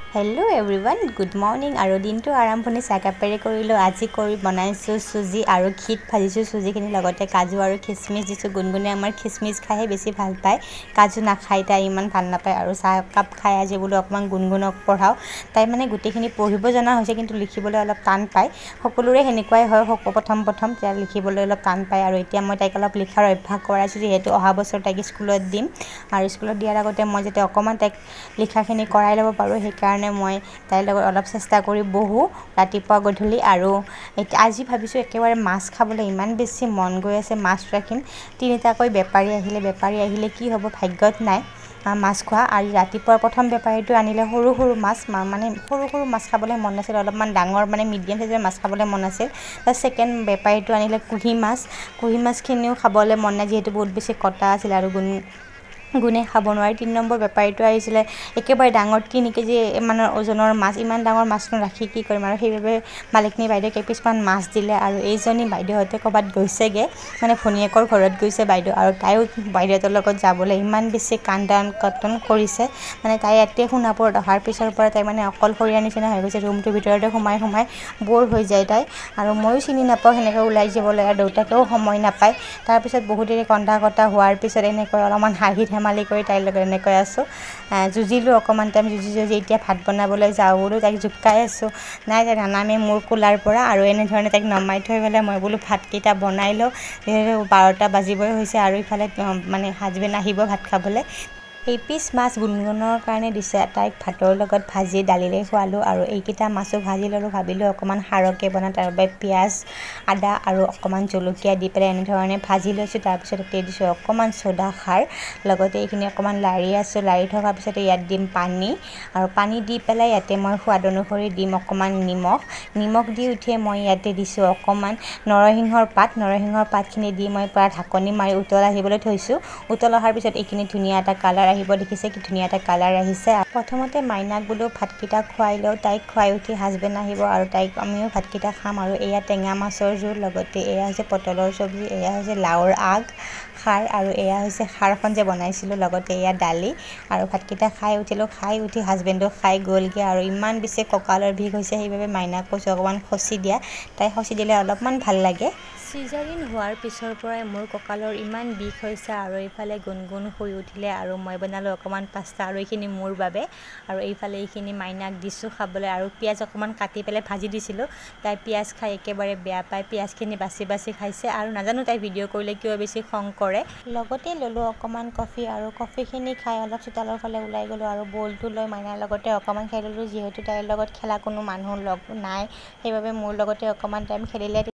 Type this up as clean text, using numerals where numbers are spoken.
hello everyone good morning और दिन तो आरम्भणि चाहकापेरे करिलो আজি কৰি বনাইছো সুজি আৰু ঘিত ভাজিছো সুজিখিনি লগতে কাজু আৰু কিसमिस দিছো গুনগুনে আমাৰ किसमिस খাই বেছি ভাল পায় কাজু নাখায় তাই ইমান ভাল নাপায় আৰু চাহ কাপ খাই আজি বুলো অকমান গুনগুনক পঢ়াও তাই মানে গুটেখিনি পঢ়িব জানা হৈছে কিন্তু লিখিবলৈ অলপ টান পায় সকলোৰে হেনেকুৱাই হয় প্ৰথম তাই লিখিবলৈ অলপ টান পায় আৰু এতিয়া মই তাইক অলপ লিখাৰ অভ্যাস কৰাইছো যেহেতু অহা বছৰ তাইক স্কুলত দিম আৰু স্কুলত দিয়াৰ আগতে মই যেতে অকমান তাইক লিখাখিনি কৰাই ল'ব পাৰো সেই কাৰণে মই তাইৰ লগত অলপ চেষ্টা কৰি বহু ৰাতিপুৱা গধূলি আৰু আজি ভাবিছো একেবাৰে মাছ খাবলৈ ইমান বেছি মন গৈ আছে মাছ ৰাখিম তিনিটাকৈ বেপাৰী আহিলে কি হ'ব ভাগ্যত নাই মাছ খোৱা আৰু ৰাতিপুৱা প্ৰথম বেপাৰীটো আনিলে সৰু মাছ মানে সৰু মাছ খাবলৈ মন আছিল অলপমান ডাঙৰ মানে মিডিয়াম সাইজৰ মাছ খাবলৈ মন আছিল তাৰ সেকেন্ড বেপাৰীটো আনিলে কুহি মাছখিনিও খাবলৈ মন নাই যেহেতু বহুত বেছি কটা আছিল আৰু গুনে খাব নোৱাৰি ৩ নম্বৰ বেপাৰীটো আহিছিলে একেবাৰে ডাঙৰ ৩ কেজি মানৰ ওজনৰ মাছ ইমান ডাঙৰ মাছনো ৰাখি কি কৰিম আৰু সেইভাবে মালিকনি বাইদেউ কেপিছমান মাছ দিলে আৰু এইজনী বাইদেউহতে কবাত গৈছেগে মানে ভনিয়েকৰ ঘৰত গৈছে বাইদেউ আৰু তাইও বাইদেউৰ লগত যাবলৈ ইমান বেছি কান্দন কৰিছে মানে তাই ইয়াতে শুনাপৰত অহাৰ পিছৰ পৰা তাই মানে অকলশৰীয়া নিচিনা হৈ গৈছে ৰুমটোৰ ভিতৰতে সোমাই বৰ হৈ যায় তাই আৰু মইও চিনি নাপাও হেনেকৈ ওলাই যাবলৈ আৰু দেউতাকেও সময় নাপায় তাৰ পিছত বহুত দেৰি কন্দা কটা হোৱাৰ পিছত এনেকৈ অলপমান হাঁহি ধেমালি কৰি তাইৰ লগত এনেকৈ আছো যুজিলো অকমান টাইম যুজি এতিয়া ভাত বনাবলৈ যাও বুলো তাইক জুকাই আছো নাই তাই নানামে মোৰ কুলাৰ পৰা আৰু এনে ধৰণে তাইক নমাই থৈ গলে মই বুলো ভাতকেইটা বনাই লও 12টা বাজিবই হৈছে আৰু ইফালে মানে হাজবেণ্ড আহিব ভাত খাবলৈ এই পিস মাছ গুনগুনৰ কাৰণে দিছে তাইক ভাতৰ লগত ভাজি দালিলে খোৱালো আৰু এইকেইটা মাছো ভাজি ললো ভাবিলো অকমান হাৰকে বনা তাৰ বাবে পিয়াজ আদা আৰু অকমান জলকীয়া দি পেলাই এনে ধৰণে ভাজি লৈছো তাৰ পিছত তেল দিছো অকমান সোডা খাৰ লগতে এইখিনি অকমান লাৰি আছো লাৰি থকা পিছত ইয়াত দিম পানী আৰু পানী দি পেলাই ইয়াতে মই সোৱাদ অনুসৰি দিম অকমান নিমখ দি উঠে মই ইয়াতে দিছো অকমান নৰসিংহৰ পাতখিনি দি মই পুৰা ঢাকনি মাৰি উতল আহিবলৈ থৈছো উতল অহাৰ পিছত এইখিনি ধুনীয়া এটা কালাৰ আহিব দেখিছে কি ধুনীয়া এটা কালাৰ আহিছে প্ৰথমতে মাইনাক বুলো ভাতকিটা খুৱাই লও তাইক খুৱাই উঠি হাজবেণ্ড আহিব আৰু তাইক আমিও ভাতকিটা খাম আৰু এয়া টেঙা মাছৰ জোল লগতে এয়া হৈছে পটলৰ চব্জি এয়া হৈছে লাউৰ আগ খাৰ আৰু এয়া হৈছে খাৰখন যে বনাইছিলো লগতে এয়া দালি আৰু ভাতকিটা খাই উঠি হাজবেণ্ডো খাই গলগে আৰু ইমান বেছি কঁকালৰ বিষ হৈছে সেইভাবে মাইনাক কৈছো অকমান খচি দিয়া তাই খচি দিলে অলপমান ভাল লাগে সিজাৰিন হোৱাৰ পিছৰ পৰাই মোৰ কঁকালৰ ইমান বিষ হৈছে আৰু এইফালে গুনগুন হৈ উঠিলে আৰু মই বনালো অকমান পাস্তা আৰু এইখিনি মোৰ বাবে আৰু এইফালে এইখিনি মাইনাক দিছো খাবলৈ আৰু পিয়াজ অকমান কাটি পেলাই ভাজি দিছিলো তাই পিয়াজ খাই একেবাৰে বেয়া পায় পিয়াজখিনি বাছি খাইছে আৰু নাজানো তাই ভিডিঅ' কৰিলে কিয় বেছি খং কৰে লগতে ললো অকমান কফি আৰু কফিখিনি খাই অলপ চোতালৰ ফালে ওলাই গলো আৰু বলটো লৈ মাইনাৰ লগতে অকমান খেলিলো যেহেতু তাইৰ লগত খেলা কোনো মানুহ লগ নাই সেইভাবে মোৰ লগতে অকমান টাইম খেলিলে